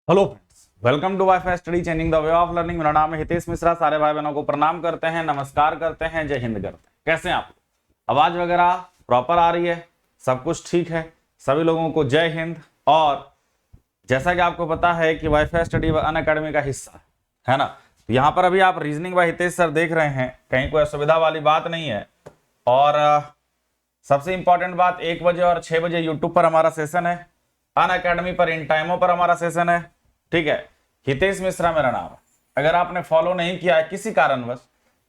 Hello friends, welcome to WiFi study changing the way of learning. मेरा नाम है हितेश मिश्रा। सारे भाई बहनों को प्रणाम करते हैं, नमस्कार करते हैं, जय हिंद करते हैं। कैसे हैं आप? आवाज वगैरह प्रॉपर आ रही है? सब कुछ ठीक है? सभी लोगों को जय हिंद। और जैसा कि आपको पता है कि वाईफाई स्टडी अनअकैडमी का हिस्सा है ना, तो यहाँ पर अभी आप रीजनिंग बाय हितेश सर देख रहे हैं, कहीं कोई असुविधा वाली बात नहीं है। और सबसे इंपॉर्टेंट बात, 1 बजे और 6 बजे यूट्यूब पर हमारा सेशन है, अनअकैडमी पर इन टाइमों पर हमारा सेशन है। ठीक है, हितेश मिश्रा मेरा नाम है। अगर आपने फॉलो नहीं किया है किसी कारणवश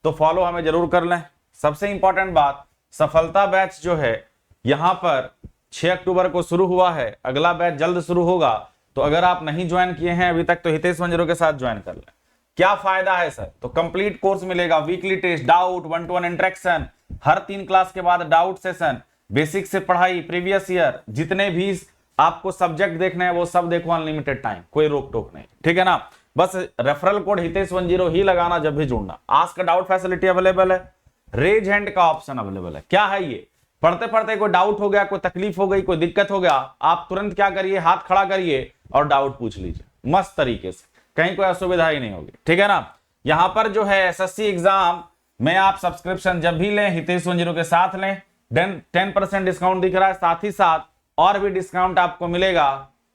तो फॉलो हमें जरूर कर लें। सबसे इंपॉर्टेंट बात, सफलता बैच जो है यहां पर 6 अक्टूबर को शुरू हुआ है, अगला बैच जल्द शुरू होगा। तो अगर आप नहीं ज्वाइन किए हैं अभी तक तो हितेश मंजरू के साथ ज्वाइन कर लें। क्या फायदा है सर? तो कंप्लीट कोर्स मिलेगा, weekly test, doubt, 1-to-1 interaction, हर 3 क्लास के बाद डाउट सेशन, बेसिक से पढ़ाई, प्रीवियस ईयर, जितने भी आपको सब्जेक्ट देखने हैं वो सब देखो, अनलिमिटेड टाइम, कोई रोक टोक नहीं। ठीक है ना? बस रेफरल कोड हितेश10 ही लगाना जब भी जुड़ना। आस्क डाउट फैसिलिटी अवेलेबल है, रेज हैंड का ऑप्शन अवेलेबल है। क्या है ये? पढ़ते पढ़ते कोई डाउट हो गया, कोई तकलीफ हो गई, कोई दिक्कत हो गया, आप तुरंत क्या करिए, हाथ खड़ा करिए और डाउट पूछ लीजिए मस्त तरीके से, कहीं कोई असुविधा ही नहीं होगी। ठीक है ना? यहां पर जो है एसएससी एग्जाम में आप सब्सक्रिप्शन जब भी लें हितेश10 के साथ लें, 10% डिस्काउंट दिख रहा है। साथ ही साथ और भी डिस्काउंट आपको मिलेगा।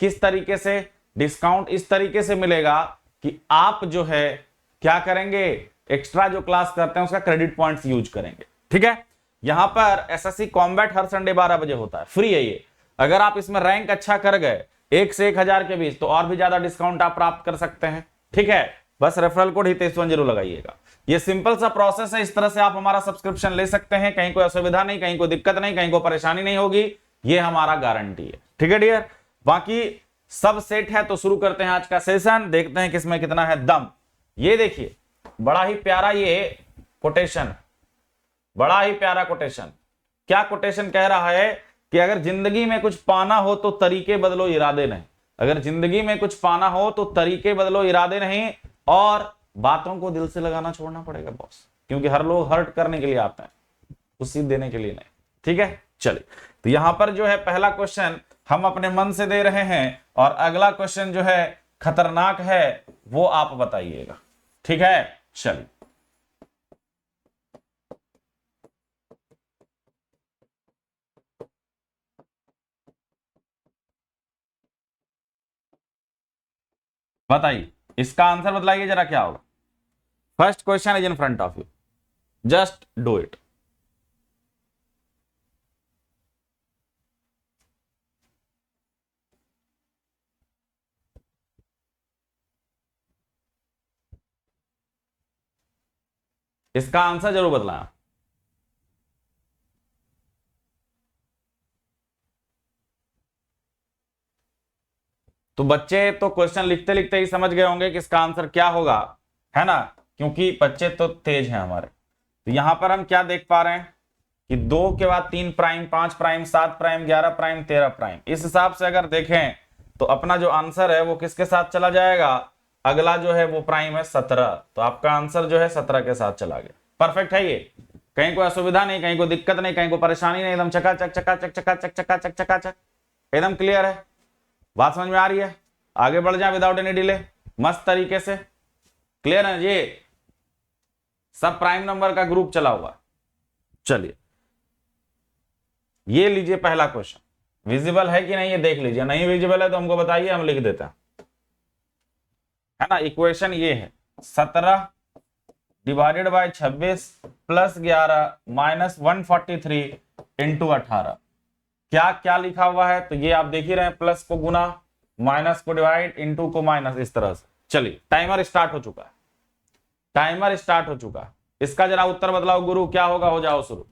किस तरीके से डिस्काउंट? इस तरीके से मिलेगा कि आप जो है क्या करेंगे, एक्स्ट्रा जो क्लास करते हैं उसका क्रेडिट पॉइंट्स यूज करेंगे। ठीक है? यहां पर एसएससी कॉम्बैट हर संडे 12 बजे होता है, फ्री है ये। अगर आप इसमें रैंक अच्छा कर गए 1 से 1000 के बीच तो और भी ज्यादा डिस्काउंट आप प्राप्त कर सकते हैं। ठीक है? बस रेफरल कोड हितेश10 लगाइएगा। ये सिंपल सा प्रोसेस है, इस तरह से आप हमारा सब्सक्रिप्शन ले सकते हैं। कहीं कोई असुविधा नहीं, कहीं कोई दिक्कत नहीं, कहीं कोई परेशानी नहीं होगी, ये हमारा गारंटी है। ठीक है डियर? बाकी सब सेट है तो शुरू करते हैं आज का सेशन, देखते हैं किसमें कितना है दम। ये देखिए, बड़ा ही प्यारा ये कोटेशन, बड़ा ही प्यारा कोटेशन। क्या कोटेशन कह रहा है कि अगर जिंदगी में कुछ पाना हो तो तरीके बदलो, इरादे नहीं। अगर जिंदगी में कुछ पाना हो तो तरीके बदलो, इरादे नहीं। और बातों को दिल से लगाना छोड़ना पड़ेगा बॉस, क्योंकि हर लोग हर्ट करने के लिए आते हैं, खुशी देने के लिए नहीं। ठीक है? चलिए, तो यहां पर जो है पहला क्वेश्चन हम अपने मन से दे रहे हैं और अगला क्वेश्चन जो है खतरनाक है, वो आप बताइएगा। ठीक है? चलिए, बताइए इसका आंसर बतलाइए जरा, क्या होगा? First question is in front of you, just do it. इसका आंसर जरूर बतलाना। तो बच्चे तो क्वेश्चन लिखते लिखते ही समझ गए होंगे कि इसका आंसर क्या होगा, है ना? क्योंकि बच्चे तो तेज हैं हमारे। तो यहां पर हम क्या देख पा रहे हैं कि 2 के बाद 3 prime, 5 prime, 7 prime, 11 prime, 13 prime. इस हिसाब से अगर देखें तो अपना जो आंसर है वो किसके साथ चला जाएगा? अगला जो है वो प्राइम है 17, तो आपका आंसर जो है 17 के साथ चला गया। परफेक्ट है ये, कहीं कोई असुविधा नहीं, कहीं कोई दिक्कत नहीं, कहीं कोई परेशानी नहीं, एकदम चकाचक चकाचक चकाचक चकाचक चकाचक, एकदम क्लियर है। बात समझ में आ रही है? आगे बढ़ जाए विदाउट एनी डिले, मस्त तरीके से। क्लियर है? ये सब प्राइम नंबर का ग्रुप चला हुआ। चलिए, ये लीजिए पहला क्वेश्चन। विजिबल है कि नहीं ये देख लीजिए, नहीं विजिबल है तो हमको बताइए, हम लिख देते हैं, है ना? इक्वेशन ये है 17 divided by 26 plus 11 minus 143 into 18। क्या क्या लिखा हुआ है? तो ये आप देख ही रहे हैं, प्लस को गुना, माइनस को डिवाइड, इंटू को माइनस, इस तरह से। चलिए, टाइमर स्टार्ट हो चुका है, टाइमर स्टार्ट हो चुका है। इसका जरा उत्तर बदलाओ गुरु, क्या होगा? हो जाओ शुरू।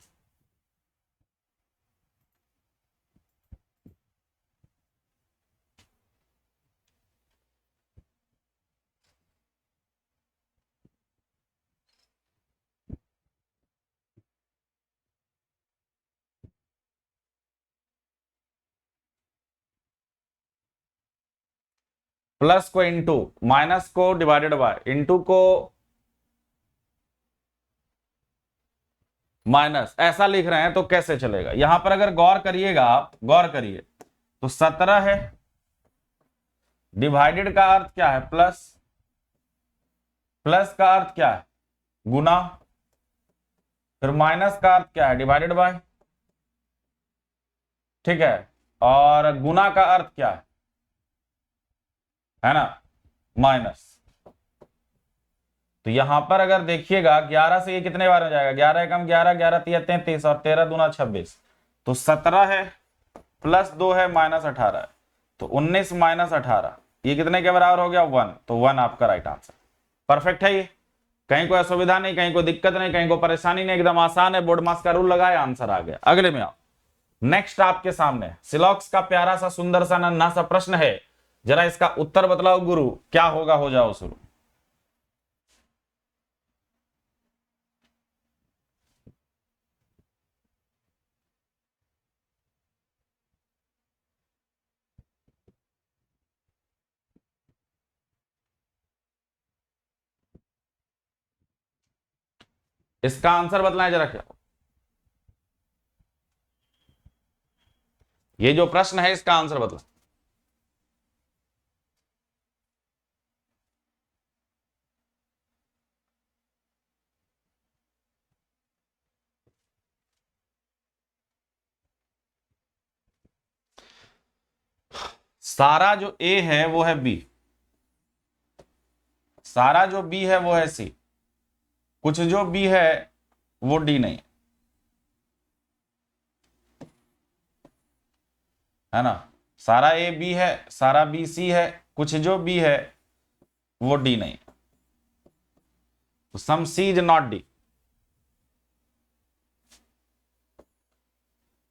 प्लस को इंटू, माइनस को डिवाइडेड बाय, इंटू को माइनस, ऐसा लिख रहे हैं तो कैसे चलेगा? यहां पर अगर गौर करिएगा आप, गौर करिए, तो 17 है डिवाइडेड का अर्थ क्या है? प्लस। प्लस का अर्थ क्या है? गुना। फिर माइनस का अर्थ क्या है? Divided by. ठीक है, और गुना का अर्थ क्या है ना? माइनस। तो यहां पर अगर देखिएगा 11 से ये कितने बार हो जाएगा? 11 एकम 11, 11 तिया 33 और 13 दूना 26, तो 17 है, प्लस 2 है, माइनस 18 है, तो 19 माइनस 18 ये कितने के बराबर हो गया? 1। तो 1 आपका राइट आंसर। परफेक्ट है ये, कहीं कोई असुविधा नहीं, कहीं कोई दिक्कत नहीं, कहीं कोई परेशानी नहीं, एकदम आसान है। बोर्ड मास का रूल लगाए, आंसर आ गया। अगले में आओ। नेक्स्ट आपके सामने सिलॉक्स का प्यारा सा सुंदर सा नन्हा सा प्रश्न है, जरा इसका उत्तर बतलाओ गुरु, क्या होगा? हो जाओ शुरू। इसका आंसर बतलाएं जरा क्या? ये जो प्रश्न है इसका आंसर बतला। सारा जो ए है वो है बी, सारा जो बी है वो है सी, कुछ जो बी है वो डी नहीं है ना? सारा ए बी है, सारा बी सी है, कुछ जो बी है वो डी नहीं, तो सम सी इज नॉट डी,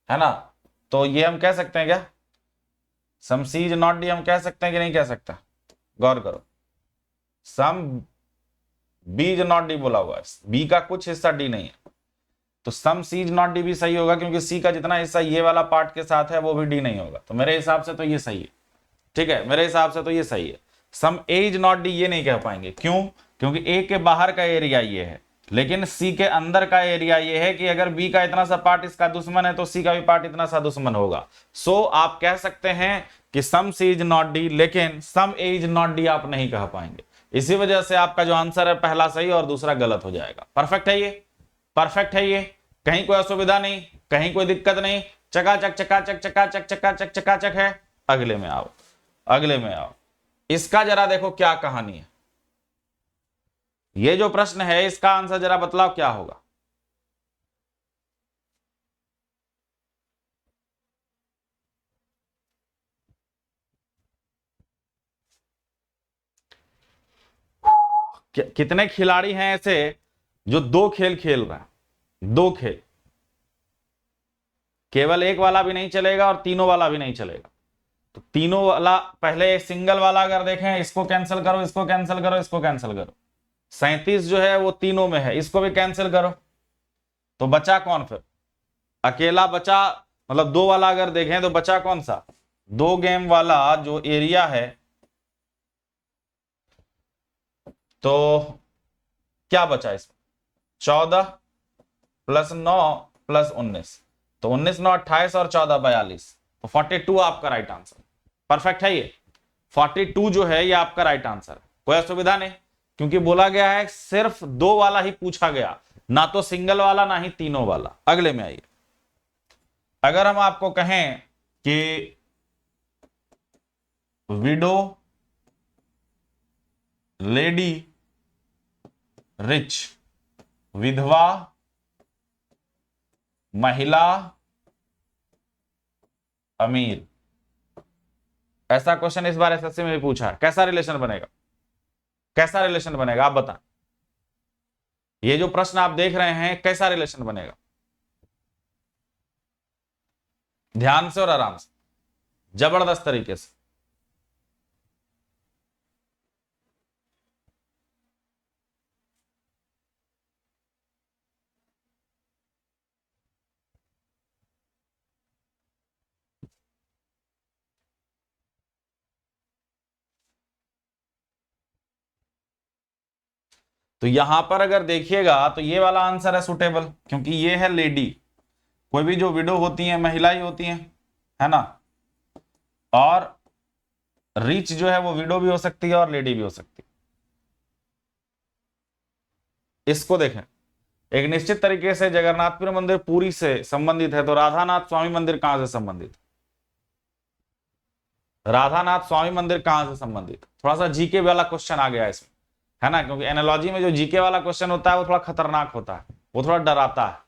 है ना? तो ये हम कह सकते हैं क्या? सम सी इज नॉट डी हम कह सकते हैं कि नहीं कह सकता? गौर करो, some B is not D बोला हुआ है, बी का कुछ हिस्सा डी नहीं है, तो सम सी इज नॉट डी भी सही होगा, क्योंकि सी का जितना हिस्सा ये वाला पार्ट के साथ है वो भी डी नहीं होगा। तो मेरे हिसाब से तो ये सही है। ठीक है, मेरे हिसाब से तो ये सही है। सम ए इज नॉट डी ये नहीं कह पाएंगे, क्यों? क्योंकि ए के बाहर का एरिया ये है, लेकिन सी के अंदर का एरिया ये है कि अगर बी का इतना सा पार्ट इसका दुश्मन है तो सी का भी पार्ट इतना सा दुश्मन होगा। सो आप कह सकते हैं कि सम सी इज नॉट डी, लेकिन सम ए इज नॉट डी आप नहीं कह पाएंगे। इसी वजह से आपका जो आंसर है पहला सही और दूसरा गलत हो जाएगा। परफेक्ट है ये, परफेक्ट है ये, कहीं कोई असुविधा नहीं, कहीं कोई दिक्कत नहीं, चकाचक चकाचक चकाचक चकाचक चकाचक है। अगले में आओ, अगले में आओ। इसका जरा देखो क्या कहानी है, ये जो प्रश्न है इसका आंसर जरा बतलाओ क्या होगा? कितने खिलाड़ी हैं ऐसे जो दो खेल खेल रहे हैं? दो खेल, केवल एक वाला भी नहीं चलेगा और तीनों वाला भी नहीं चलेगा। तो तीनों वाला, पहले सिंगल वाला अगर देखें, इसको कैंसिल करो, इसको कैंसिल करो, इसको कैंसिल करो, 37 जो है वो तीनों में है, इसको भी कैंसिल करो, तो बचा कौन? फिर अकेला बचा, मतलब दो वाला अगर देखें तो बचा कौन सा? दो गेम वाला जो एरिया है, तो क्या बचा इसमें? 14 प्लस 9 प्लस 19, तो 19 9 28 और 14 42, तो 42 आपका राइट आंसर। परफेक्ट है ये, 42 जो है ये आपका राइट आंसर है। कोई असुविधा नहीं, क्योंकि बोला गया है सिर्फ दो वाला ही पूछा गया, ना तो सिंगल वाला ना ही तीनों वाला। अगले में आइए। अगर हम आपको कहें कि विडो, लेडी, रिच, विधवा, महिला, अमीर, ऐसा क्वेश्चन इस बार एसएससी में भी पूछा है, कैसा रिलेशन बनेगा? कैसा रिलेशन बनेगा आप बताएं? ये जो प्रश्न आप देख रहे हैं कैसा रिलेशन बनेगा? ध्यान से और आराम से, जबरदस्त तरीके से। तो यहां पर अगर देखिएगा तो ये वाला आंसर है सुटेबल, क्योंकि ये है लेडी, कोई भी जो विडो होती है महिला ही होती है ना? और रिच जो है वो विडो भी हो सकती है और लेडी भी हो सकती है। इसको देखें, एक निश्चित तरीके से जगन्नाथपुरी मंदिर पुरी से संबंधित है, तो राधानाथ स्वामी मंदिर कहां से संबंधित? राधानाथ स्वामी मंदिर कहां से संबंधित? थोड़ा सा जीके वाला क्वेश्चन आ गया इसमें, है ना, क्योंकि एनालॉजी में जो जीके वाला क्वेश्चन होता है वो थोड़ा खतरनाक होता है, वो थोड़ा डराता है।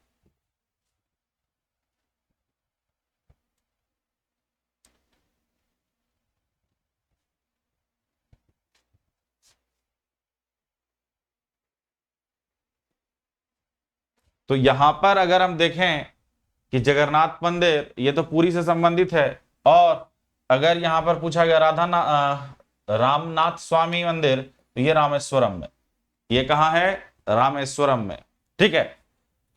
तो यहां पर अगर हम देखें कि जगन्नाथ मंदिर ये तो पुरी से संबंधित है, और अगर यहां पर पूछा गया रामनाथ स्वामी मंदिर, तो ये रामेश्वरम में, ये कहां है? रामेश्वरम में। ठीक है,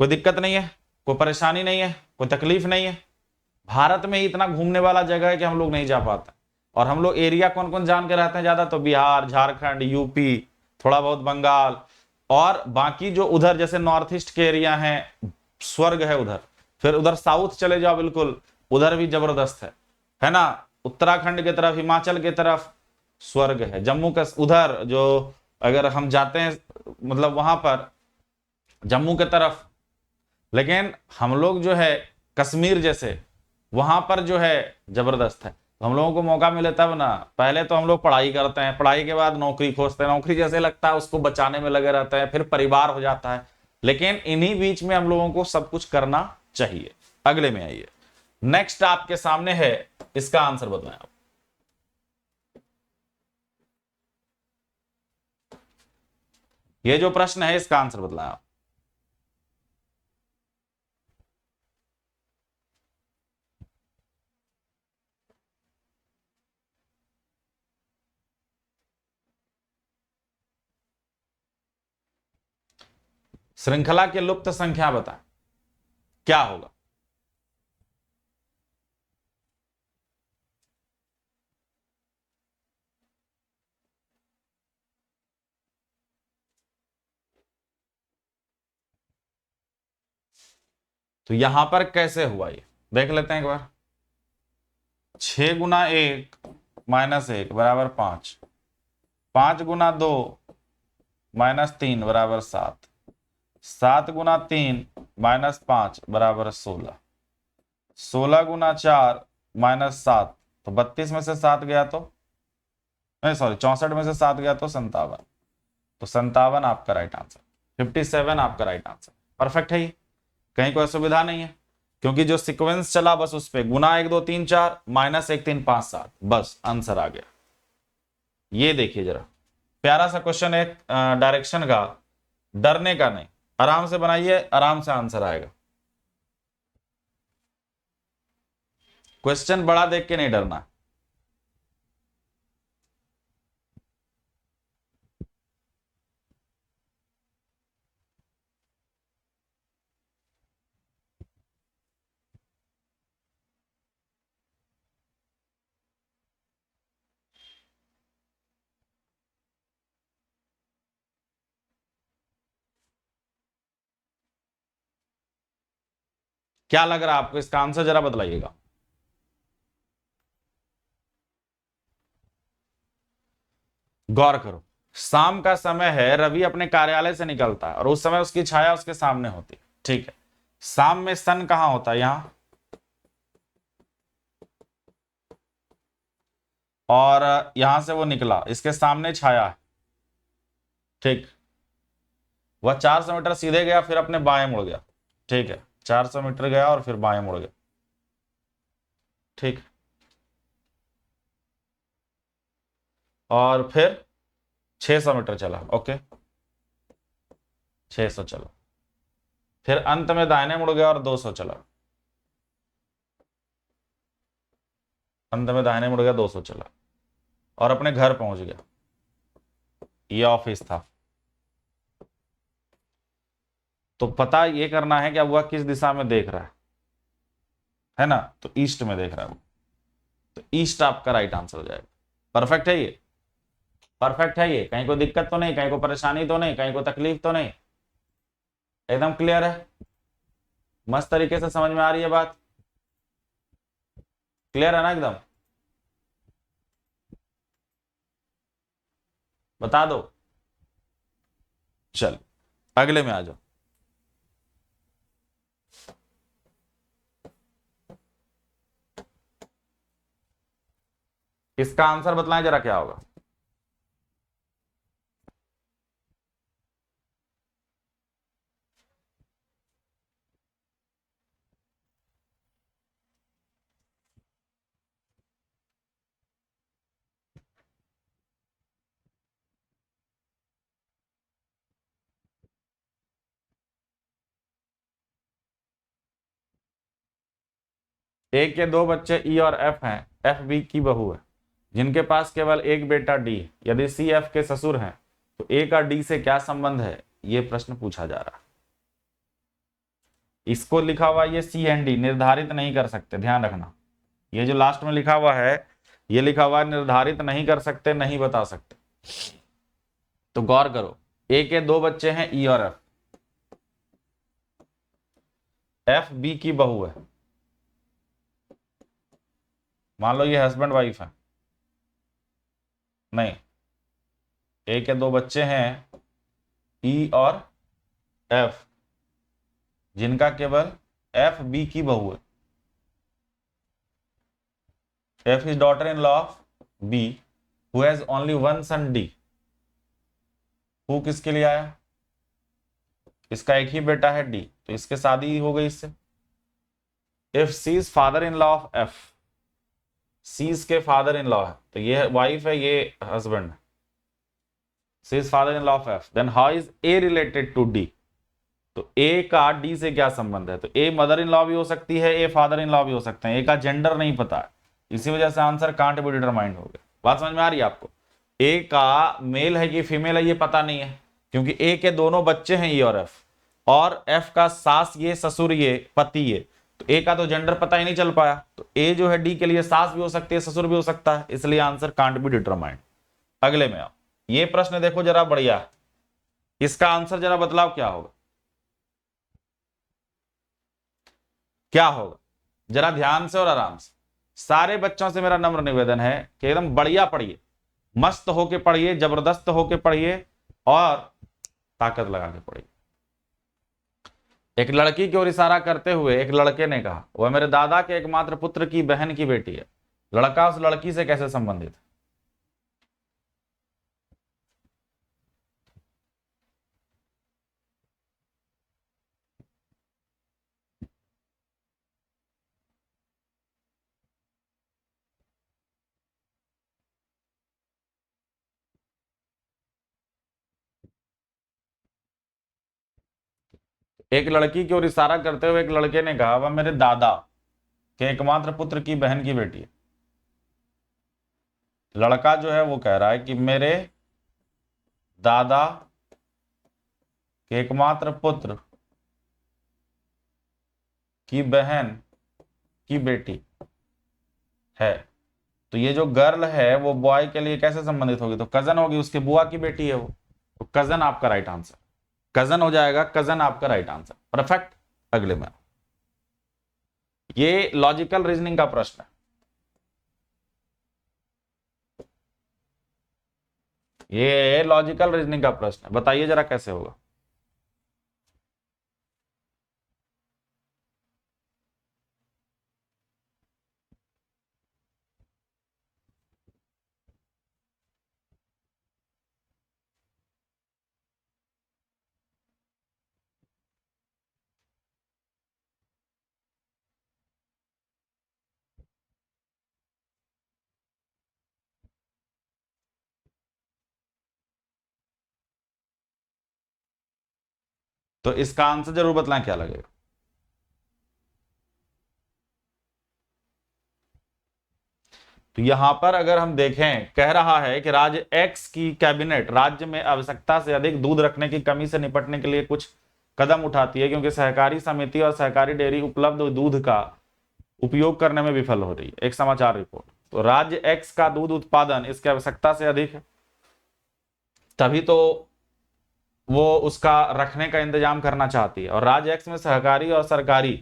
कोई दिक्कत नहीं है, कोई परेशानी नहीं है, कोई तकलीफ नहीं है। भारत में ही इतना घूमने वाला जगह है कि हम लोग नहीं जा पाते। और हम लोग एरिया कौन कौन जान के रहते हैं ज्यादा? तो बिहार, झारखंड, यूपी, थोड़ा बहुत बंगाल, और बाकी जो उधर जैसे नॉर्थ ईस्ट के एरिया हैं, स्वर्ग है उधर। फिर उधर साउथ चले जाओ, बिल्कुल उधर भी जबरदस्त है ना। उत्तराखंड की तरफ, हिमाचल की तरफ स्वर्ग है। जम्मू का उधर जो अगर हम जाते हैं मतलब वहां पर जम्मू की तरफ, लेकिन हम लोग जो है कश्मीर जैसे वहां पर जो है जबरदस्त है। तो हम लोगों को मौका मिले तब ना, पहले तो हम लोग पढ़ाई करते हैं, पढ़ाई के बाद नौकरी खोजते हैं, नौकरी जैसे लगता है उसको बचाने में लगे रहते हैं, फिर परिवार हो जाता है। लेकिन इन्हीं बीच में हम लोगों को सब कुछ करना चाहिए। अगले में आइए, नेक्स्ट आपके सामने है, इसका आंसर बताएं आप। ये जो प्रश्न है इसका आंसर बताएं आप। श्रृंखला के लुप्त संख्या बताएं, क्या होगा? तो यहां पर कैसे हुआ ये देख लेते हैं एक बार। 6 गुना 1 - 1 बराबर 5, 5 गुना 2 - 3 बराबर 7, 7 गुना 3 - 5 बराबर 16, 16 गुना 4 - 7, तो 32 में से 7 गया तो नहीं, सॉरी 64 में से 7 गया तो 57, तो 57 आपका राइट आंसर, 57 आपका राइट आंसर। परफेक्ट है ये, कहीं कोई असुविधा नहीं है, क्योंकि जो सीक्वेंस चला बस उस पे गुना 1 2 3 4 -1 3 5 7, बस आंसर आ गया। ये देखिए जरा, प्यारा सा क्वेश्चन है, डायरेक्शन का, डरने का नहीं, आराम से बनाइए, आराम से आंसर आएगा। क्वेश्चन बड़ा देख के नहीं डरना। क्या लग रहा है आपको, इसका आंसर जरा बतलाइएगा। गौर करो, शाम का समय है, रवि अपने कार्यालय से निकलता है और उस समय उसकी छाया उसके सामने होती है। ठीक है, शाम में सन कहां होता है? यहां, और यहां से वो निकला, इसके सामने छाया है। ठीक, वह 400 मीटर सीधे गया, फिर अपने बाएं मुड़ गया। ठीक है, 400 मीटर गया और फिर बाएं मुड़ गया। ठीक, और फिर 600 मीटर चला। ओके, 600 चला, फिर अंत में दाहिने मुड़ गया और 200 चला, अंत में दाहिने मुड़ गया, 200 चला और अपने घर पहुंच गया। ये ऑफिस था। तो पता ये करना है कि अब वह किस दिशा में देख रहा है ना, तो ईस्ट में देख रहा है वो, तो ईस्ट आपका राइट आंसर हो जाएगा। परफेक्ट है ये, परफेक्ट है ये, कहीं कोई दिक्कत तो नहीं, कहीं कोई परेशानी तो नहीं, कहीं कोई तकलीफ तो नहीं, एकदम क्लियर है, मस्त तरीके से समझ में आ रही है बात, क्लियर है ना एकदम। बता दो। चल अगले में आ जाओ। इसका आंसर बतलाएं जरा क्या होगा। ए के दो बच्चे ई और एफ हैं, एफ बी की बहू है, जिनके पास केवल एक बेटा डी है। यदि सी एफ के ससुर हैं तो ए का डी से क्या संबंध है, ये प्रश्न पूछा जा रहा है। इसको लिखा हुआ ये सी एंड डी निर्धारित नहीं कर सकते, ध्यान रखना। ये जो लास्ट में लिखा हुआ है, ये लिखा हुआ है निर्धारित नहीं कर सकते, नहीं बता सकते। तो गौर करो, ए के दो बच्चे हैं ई और एफ, एफ बी की बहू है। मान लो ये हस्बैंड वाइफ है, नहीं, ए के दो बच्चे हैं ई और एफ, जिनका केवल एफ बी की बहू है। F is daughter in law of B who has only one son D. Who किसके लिए आया, इसका एक ही बेटा है डी, तो इसके शादी हो गई इससे। If C is father in law of F, C इसके फादर इन लॉ है, तो ये वाइफ है, ये हस्बैंड है। C is father in law of F, then how is A related to D. तो ए का डी से क्या संबंध है, तो ए मदर इन लॉ भी हो सकती है, ए फादर इन लॉ भी हो सकते हैं। ए का जेंडर नहीं पता है, इसी वजह से आंसर कांट बी डिटरमाइंड हो गया। बात समझ में आ रही है आपको। ए का मेल है कि फीमेल है ये पता नहीं है, क्योंकि ए के दोनों बच्चे हैं ई और एफ का सास ये, ससुर ये, पति ये, तो ए का तो जेंडर पता ही नहीं चल पाया। तो ए जो है डी के लिए सास भी हो सकती है, ससुर भी हो सकता है, इसलिए आंसर कांट बी डिटरमाइंड। अगले में आओ, ये प्रश्न देखो जरा बढ़िया है, इसका आंसर जरा बतलाओ क्या होगा, क्या होगा, जरा ध्यान से और आराम से। सारे बच्चों से मेरा नम्र निवेदन है कि एकदम बढ़िया पढ़िए, मस्त होके पढ़िए, जबरदस्त होके पढ़िए और ताकत लगा के पढ़िए। एक लड़की की ओर इशारा करते हुए एक लड़के ने कहा, वह मेरे दादा के एकमात्र पुत्र की बहन की बेटी है। लड़का उस लड़की से कैसे संबंधित है। एक लड़की की ओर इशारा करते हुए एक लड़के ने कहा, वह मेरे दादा के एकमात्र पुत्र की बहन की बेटी है। लड़का जो है वो कह रहा है कि मेरे दादा के एकमात्र पुत्र की बहन की बेटी है। तो ये जो गर्ल है वो बॉय के लिए कैसे संबंधित होगी, तो कजन होगी, उसके बुआ की बेटी है वो, तो कजन आपका राइट आंसर, कजन हो जाएगा, कजन आपका राइट आंसर, परफेक्ट। अगले में, ये लॉजिकल रीजनिंग का प्रश्न है। ये लॉजिकल रीजनिंग का प्रश्न है, बताइए जरा कैसे होगा। तो इसका आंसर जरूर बतलाएं क्या लगेगा। तो यहां पर अगर हम देखें, कह रहा है कि राज्य एक्स की कैबिनेट राज्य में आवश्यकता से अधिक दूध रखने की कमी से निपटने के लिए कुछ कदम उठाती है, क्योंकि सहकारी समिति और सहकारी डेयरी उपलब्ध दूध का उपयोग करने में विफल हो रही है। एक समाचार रिपोर्ट। तो राज्य एक्स का दूध उत्पादन इसकी आवश्यकता से अधिक है, तभी तो वो उसका रखने का इंतजाम करना चाहती है। और राज्य एक्स में सहकारी और सरकारी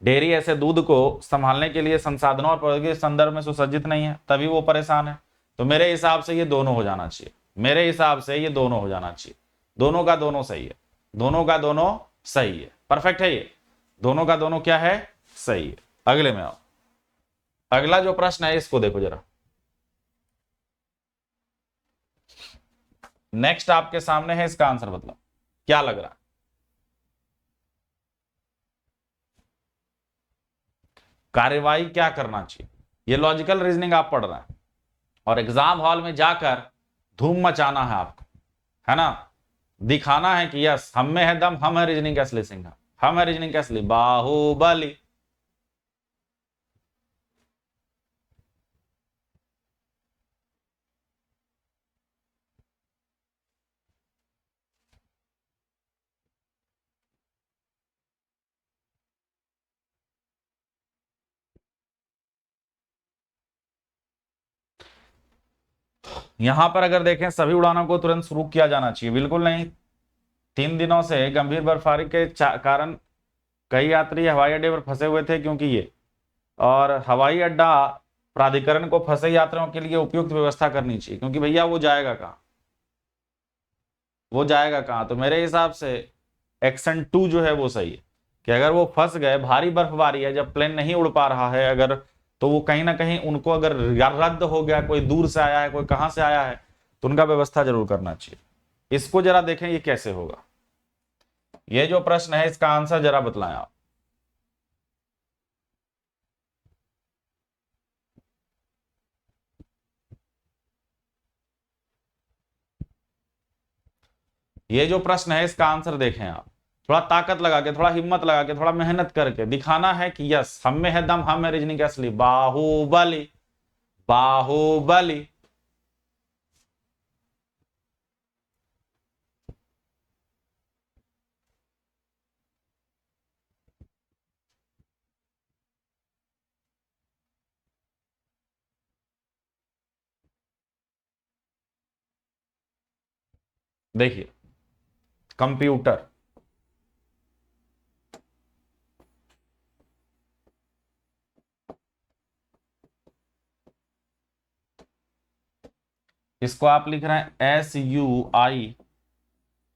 डेयरी ऐसे दूध को संभालने के लिए संसाधनों और प्रौद्योगिकी के संदर्भ में सुसज्जित नहीं है, तभी वो परेशान है। तो मेरे हिसाब से ये दोनों हो जाना चाहिए। मेरे हिसाब से ये दोनों हो जाना चाहिए, दोनों का दोनों सही है, दोनों का दोनों सही है, परफेक्ट है ये, दोनों का दोनों क्या है, सही है। अगले में आओ, अगला जो प्रश्न है इसको देखो जरा। नेक्स्ट आपके सामने है, इसका आंसर बदलो, क्या लग रहा है? कार्यवाही क्या करना चाहिए? ये लॉजिकल रीजनिंग आप पढ़ रहे हैं और एग्जाम हॉल में जाकर धूम मचाना है आपको, है ना, दिखाना है कि यस हम में है दम, हम है रीजनिंग का असली सिंह, हम है रीजनिंग का असली बाहुबली। यहां पर अगर देखें सभी उड़ानों को तुरंत शुरू किया जाना चाहिए, बिल्कुल नहीं। 3 दिनों से गंभीर बर्फबारी के कारण कई यात्री हवाई अड्डे पर फंसे हुए थे, क्योंकि ये और हवाई अड्डा प्राधिकरण को फंसे यात्रियों के लिए उपयुक्त व्यवस्था करनी चाहिए, क्योंकि भैया वो जाएगा कहाँ, वो जाएगा कहाँ? तो मेरे हिसाब से एक्शन 2 जो है वो सही है, कि अगर वो फंस गए, भारी बर्फबारी है, जब प्लेन नहीं उड़ पा रहा है अगर, तो वो कहीं ना कहीं उनको अगर रद्द हो गया, कोई दूर से आया है, कोई कहां से आया है, तो उनका व्यवस्था जरूर करना चाहिए। इसको जरा देखें ये कैसे होगा, ये जो प्रश्न है इसका आंसर जरा बतलाएं आप। ये जो प्रश्न है इसका आंसर देखें आप, थोड़ा ताकत लगा के, थोड़ा हिम्मत लगा के, थोड़ा मेहनत करके दिखाना है कि यस हम में है दम, हम है रीजनिंग का असली बाहुबली, बाहुबली। देखिए कंप्यूटर, इसको आप लिख रहे हैं SUI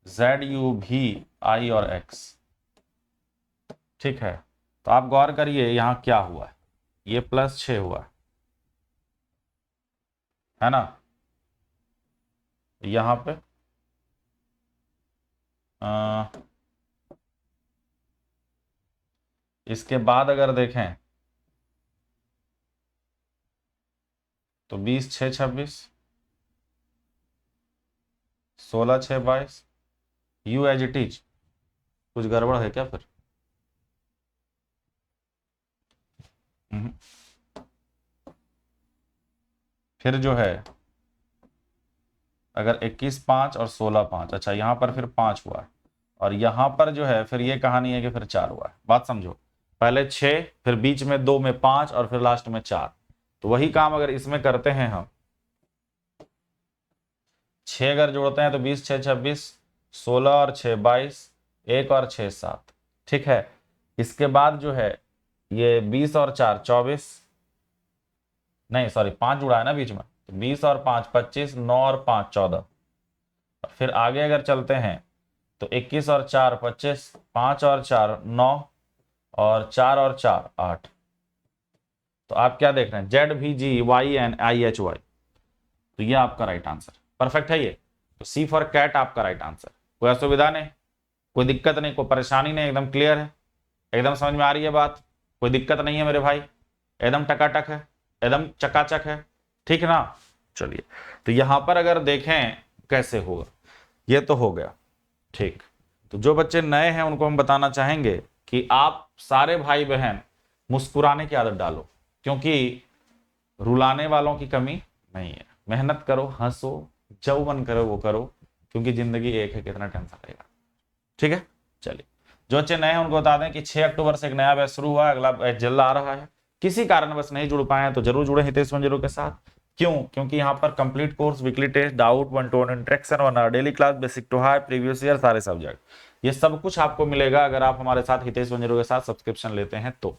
ZUV I और X, ठीक है। तो आप गौर करिए यहां क्या हुआ है, ये +6 हुआ है ना, यहां पे इसके बाद अगर देखें तो 20 6 26, 16 6 22, यू एज इट इज। कुछ गड़बड़ है क्या फिर? हम्म। फिर जो है अगर 21 5 और 16 5, अच्छा यहां पर फिर 5 हुआ है, और यहां पर जो है फिर ये कहानी है कि फिर 4 हुआ है, बात समझो। पहले 6, फिर बीच में 2 में 5 और फिर लास्ट में 4। तो वही काम अगर इसमें करते हैं हम, 6 अगर जोड़ते हैं तो 20 6 26, 16 और 6 22, 1 और 6 7, ठीक है। इसके बाद जो है ये 20 और 4 24, नहीं सॉरी 5 जुड़ा है ना बीच में, तो 20 और 5 25, 9 और 5 14। फिर आगे अगर चलते हैं तो 21 और 4 25, 5 और 4 9, और 4 और 4 8। तो आप क्या देख रहे हैं, ZVGYNIHY, तो ये आपका राइट आंसर, परफेक्ट है ये। तो C फॉर कैट आपका राइट आंसर। कोई असुविधा नहीं, कोई दिक्कत नहीं, कोई परेशानी नहीं, एकदम क्लियर है, एकदम समझ में आ रही है बात, कोई दिक्कत नहीं है मेरे भाई, एकदम टकाटक है, एकदम चकाचक है, ठीक है ना। चलिए तो यहां पर अगर देखें कैसे होगा, ये तो हो गया ठीक। तो जो बच्चे नए हैं उनको हम बताना चाहेंगे कि आप सारे भाई बहन मुस्कुराने की आदत डालो, क्योंकि रुलाने वालों की कमी नहीं है। मेहनत करो, हंसो, जो मन करो वो करो, क्योंकि जिंदगी एक है, कितना टेंशन रहेगा, ठीक है। चलिए जो बच्चे नए हैं उनको बता दें कि 6 अक्टूबर से एक नया बैच शुरू हुआ है, अगला बैच जल्द आ रहा है। किसी कारणवश नहीं जुड़ पाए हैं तो जरूर जुड़े हितेश मंजरू के साथ। क्यों? क्योंकि यहाँ पर complete course, weekly test, doubt, 1-to-1 interaction, 1 hour daily class, basic to high, previous year, सारे सब्जेक्ट, ये सब कुछ आपको मिलेगा अगर आप हमारे साथ हितेश मंजरू के साथ सब्सक्रिप्शन लेते हैं तो,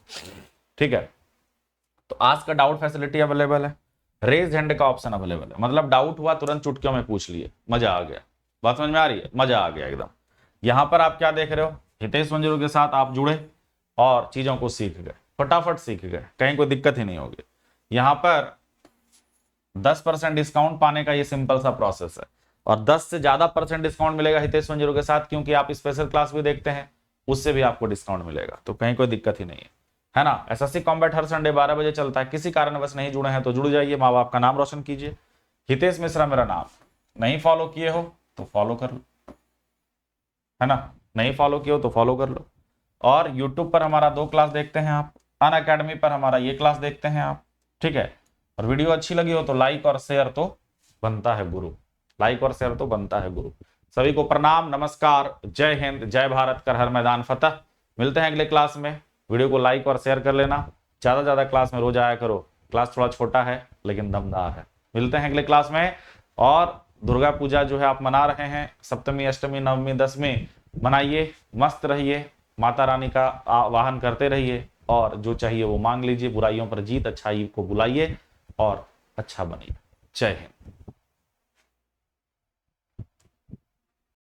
ठीक है। तो आज का डाउट फैसिलिटी अवेलेबल है, रेज हैंड का ऑप्शन अवेलेबल है, मतलब डाउट हुआ तुरंत चुटकियों में पूछ लिए, मजा आ गया। बात समझ में आ रही है? मजा आ गया एकदम। यहां पर आप क्या देख रहे हो, हितेश मंजरू के साथ आप जुड़े और चीजों को सीख गए, फटाफट सीख गए, कहीं कोई दिक्कत ही नहीं होगी। यहां पर 10% डिस्काउंट पाने का ये सिंपल सा प्रोसेस है, और 10 से ज्यादा % डिस्काउंट मिलेगा हितेश मंजरू के साथ, क्योंकि आप स्पेशल क्लास भी देखते हैं, उससे भी आपको डिस्काउंट मिलेगा, तो कहीं कोई दिक्कत ही नहीं है ना। एसएससी कॉम्बैट हर संडे 12 बजे चलता है, किसी कारणवश नहीं जुड़े हैं तो जुड़ जाइए, माँ बाप का नाम रोशन कीजिए। हितेश मिश्रा मेरा नाम, नहीं फॉलो किए हो तो फॉलो कर लो, है ना, नहीं फॉलो किए हो तो फॉलो कर लो। और यूट्यूब पर हमारा 2 क्लास देखते हैं आप, अनअकैडमी पर हमारा ये क्लास देखते हैं आप, ठीक है। और वीडियो अच्छी लगी हो तो लाइक और शेयर तो बनता है गुरु, लाइक और शेयर तो बनता है गुरु। सभी को प्रणाम, नमस्कार, जय हिंद, जय भारत, कर हर मैदान फतह। मिलते हैं अगले क्लास में, वीडियो को लाइक और शेयर कर लेना, ज्यादा ज्यादा क्लास में रोज आया करो, क्लास थोड़ा छोटा है लेकिन दमदार है। मिलते हैं अगले क्लास में। और दुर्गा पूजा जो है आप मना रहे हैं, सप्तमी, अष्टमी, नवमी, दसवीं मनाइए, मस्त रहिए, माता रानी का आवाहन करते रहिए, और जो चाहिए वो मांग लीजिए, बुराइयों पर जीत, अच्छाई को बुलाइए और अच्छा बनिए। जय हिंद।